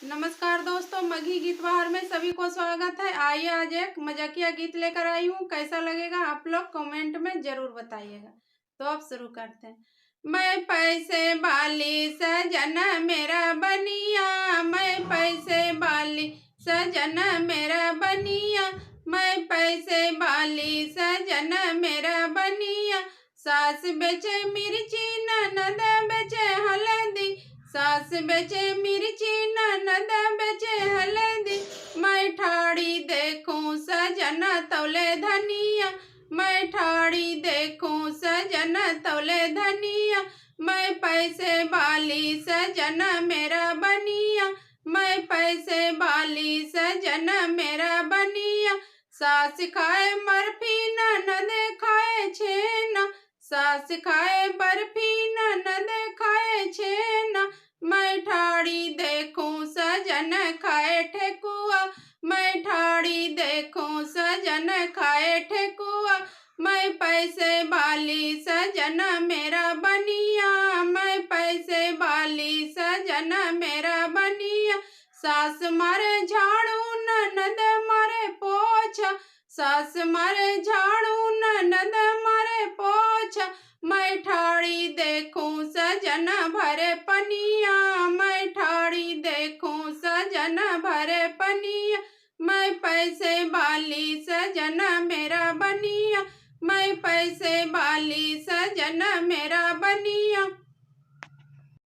नमस्कार दोस्तों, मगही गीत बहार में सभी को स्वागत है। आइए आज एक मजाकिया गीत लेकर आई हूँ। कैसा लगेगा आप लोग कमेंट में जरूर बताइएगा। तो अब शुरू करते हैं। मैं पैसे वाली सजन मेरा बनिया, मैं पैसे वाली सजन मेरा बनिया, मैं पैसे वाली सजन मेरा बनिया। सास बेचे मिर्ची ननद बेचे हल्दी, सास बेचे मिर्ची ननद बेचे हल्दी। मैं ठाड़ी देखूं सजन तौले धनिया, मैं ठाड़ी देखूं सजन तौले धनिया। मैं पैसे वाली सजन मेरा बनिया, मैं पैसे वाली सजन मेरा बनिया। सास खाए बर्फी ननद खाए छेना, सास खाए बर्फी ननद खाए छेना। मैं ठाड़ी देखूं सजन खाए ठेकुआ, मैं ठाड़ी देखूं सजन खाए ठेकुआ। मैं पैसे वाली सजन मेरा बनिया, मैं पैसे वाली सजन मेरा बनिया। सास मारे झाड़ू ननद मारे पोछा, सास मारे झाड़ू ननद मारे पोछा। मैं ठाड़ी देखूं सजन भरे पनिया, मैं ठाड़ी देखूं सजन भरे पनिया। मैं पैसे वाली सजन मेरा बनिया, मैं पैसे वाली सजन मेरा बनिया।